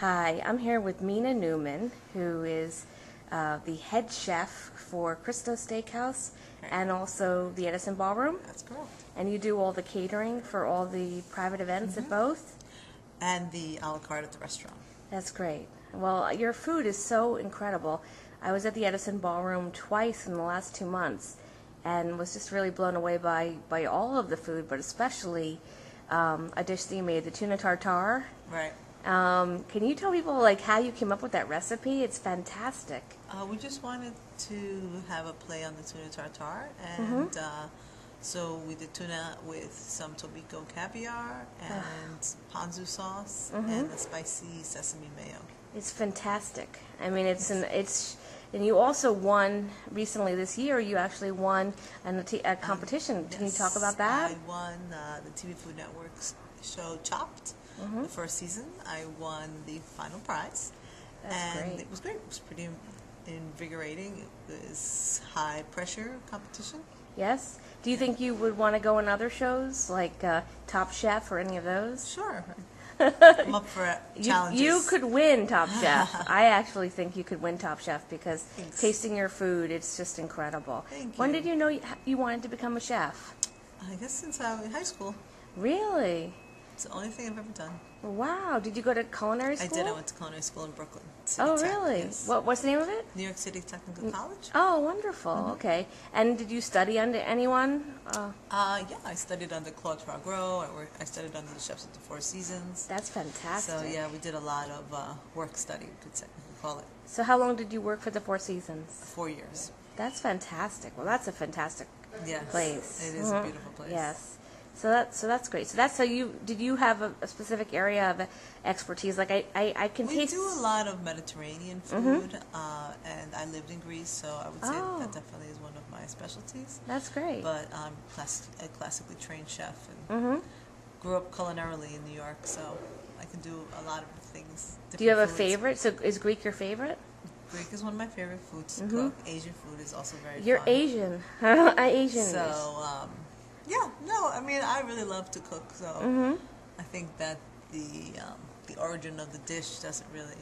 Hi, I'm here with Mina Newman, who is the head chef for Cristo Steakhouse and also the Edison Ballroom. That's correct. And you do all the catering for all the private events at both? And the a la carte at the restaurant. That's great. Well, your food is so incredible. I was at the Edison Ballroom twice in the last 2 months and was just really blown away by all of the food, but especially a dish that you made, the tuna tartare. Right. Can you tell people like how you came up with that recipe? It's fantastic. We just wanted to have a play on the tuna tartare, and so we did tuna with some tobiko caviar and ponzu sauce and a spicy sesame mayo. It's fantastic. I mean, and you also won recently this year. You actually won a competition. Can you talk about that? I won the TV Food Network's show Chopped. The first season, I won the final prize. That's great. It was great. It was pretty invigorating. It was high pressure competition. Yes. Do you think you would want to go on other shows like Top Chef or any of those? Sure. I'm up for challenges. You could win Top Chef. I actually think you could win Top Chef because tasting your food, it's just incredible. Thank you. When did you know you wanted to become a chef? I guess since I was in high school. Really? It's the only thing I've ever done. Wow. Did you go to culinary school? I did. I went to culinary school in Brooklyn. Oh, Tech, really? yes. What's the name of it? New York City Technical College. Oh, wonderful. Okay. And did you study under anyone? Yeah, I studied under Claude Fragro. I studied under the chefs at the Four Seasons. That's fantastic. So, yeah, we did a lot of work study, we could call it. So how long did you work for the Four Seasons? 4 years. That's fantastic. Well, that's a fantastic place. It is a beautiful place. Yes. So that's great. So did you have a specific area of expertise? Like I can taste. We do a lot of Mediterranean food, and I lived in Greece, so I would say that definitely is one of my specialties. That's great. But I'm a classically trained chef and grew up culinarily in New York, so I can do a lot of things. Do you have foods. a favorite? So is Greek your favorite? Greek is one of my favorite foods to cook. Asian food is also very You're fun. Asian. Asian. So, yeah, no, I mean, I really love to cook, so I think that the origin of the dish doesn't really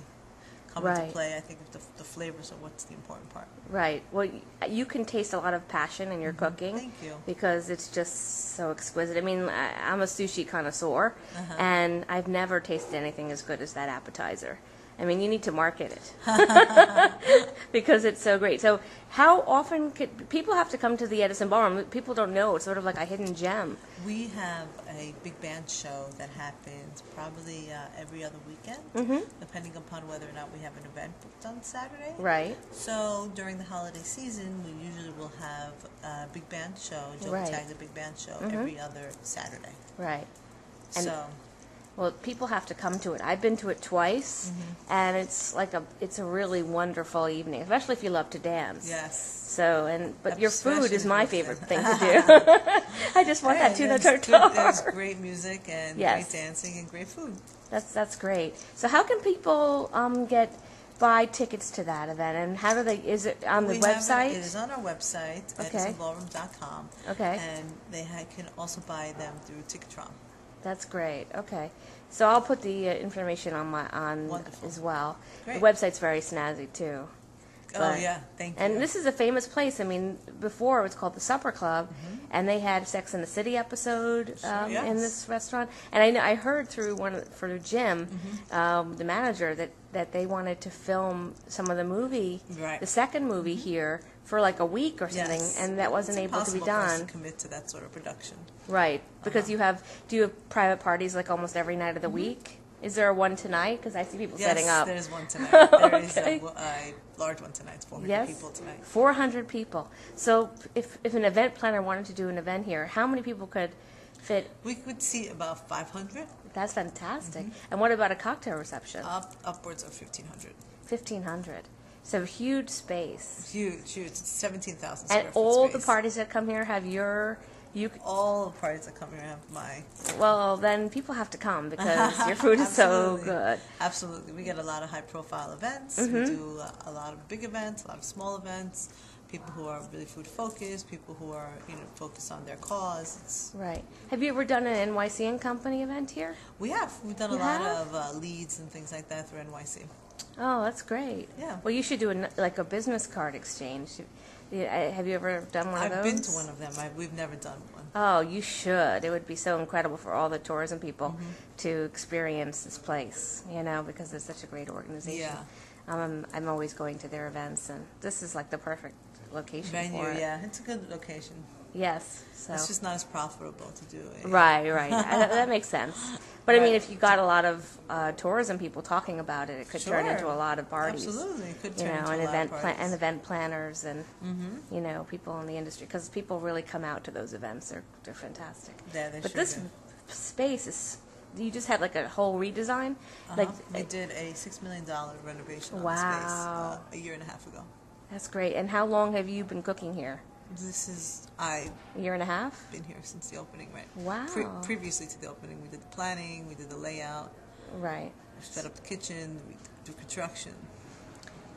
come into play. I think the flavors are what's the important part. Right. Well, you can taste a lot of passion in your cooking. Thank you. Because it's just so exquisite. I mean, I'm a sushi connoisseur, and I've never tasted anything as good as that appetizer. I mean, you need to market it because it's so great. So how often could people have to come to the Edison Ballroom? People don't know. It's sort of like a hidden gem. We have a big band show that happens probably every other weekend, depending upon whether or not we have an event booked on Saturday. Right. So during the holiday season, we usually will have a big band show, Joe Tag the Big Band Show, every other Saturday. Right. And so... Well, people have to come to it. I've been to it twice, and it's a really wonderful evening, especially if you love to dance. Yes. So, but your food is my favorite thing to do. I just want that tuna tartare. There's great music and great dancing and great food. That's great. So, how can people buy tickets to that event, and how do they? Is it on the website? It is on our website, edisonballroom.com. Okay. And they can also buy them through Ticketron. That's great. Okay, so I'll put the information on as well. Great. The website's very snazzy too. Thank you. And this is a famous place. I mean, before it was called the Supper Club, and they had Sex and the City episode in this restaurant. And I heard through Jim, the manager, that they wanted to film some of the movie, the second movie here, for like a week or something, and that wasn't able to be done. For us to commit to that sort of production. Right, because do you have private parties like almost every night of the week? Is there one tonight? Because I see people setting up. Yes, there is one tonight. There is a large one tonight. It's 400 people tonight. 400 people. So if an event planner wanted to do an event here, how many people could fit? We could see about 500. That's fantastic. And what about a cocktail reception? Upwards of 1,500. 1,500. So huge space. Huge. It's 17,000 square foot space. And all the parties that come here have all the parties that come here have my... Well, then people have to come because your food is so good. Absolutely. We get a lot of high-profile events. We do a lot of big events, a lot of small events. people who are really food focused, people who are focused on their cause. Right. Have you ever done an NYC and Company event here? We've done a lot of leads and things like that through NYC. Oh, that's great. Yeah. Well, you should do a business card exchange. Have you ever done one of those? I've been to one of them. We've never done one. Oh, you should. It would be so incredible for all the tourism people to experience this place, because it's such a great organization. Yeah. I'm always going to their events, and this is like the perfect location for it. Yeah, it's a good location. Yes. So. It's just not as profitable to do it. Right. That makes sense. But I mean, if you got a lot of tourism people talking about it, it could turn into a lot of parties. Absolutely, it could turn into and a lot of parties. and event planners and people in the industry, because people really come out to those events. They're fantastic. Yeah, they but sure this do. space is. You just had like a whole redesign. We did a $6 million renovation on the space a year and a half ago. That's great. And how long have you been cooking here? A year and a half? Been here since the opening, right? Wow. Previously to the opening, we did the planning, we did the layout. Right. We set up the kitchen, we did construction.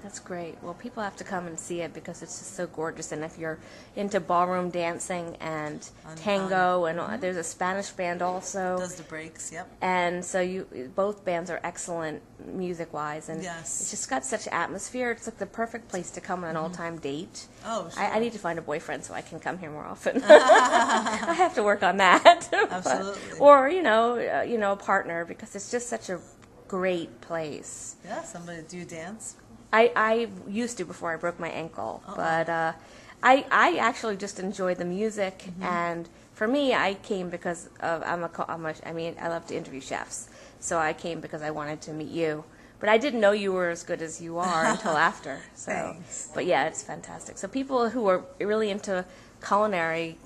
That's great. Well, people have to come and see it because it's just so gorgeous. And if you're into ballroom dancing and tango, and there's a Spanish band also. Does the breaks, yep. And so both bands are excellent music-wise, and it's just got such atmosphere. It's like the perfect place to come on an all-time date. Oh, sure. I need to find a boyfriend so I can come here more often. I have to work on that. Absolutely. Or a partner, because it's just such a great place. Yeah, somebody. Do you dance? I used to before I broke my ankle, but I actually just enjoy the music, and for me, I came because of I love to interview chefs, so I came because I wanted to meet you, but I didn't know you were as good as you are until after. So, thanks. But yeah, it's fantastic. So people who are really into culinary,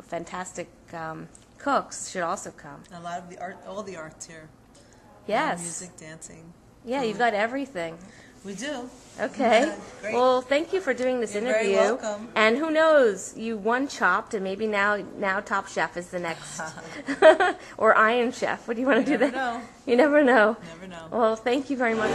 fantastic cooks should also come. A lot of the art, all the arts here. Yes. Music, dancing. Yeah, you've got everything. We do. Okay. Great. Well, thank you for doing this interview. You're very welcome. And who knows, you won Chopped, and maybe now Top Chef is the next. Or Iron Chef. What do you want to do then? You never know. Never know. Well, thank you very much.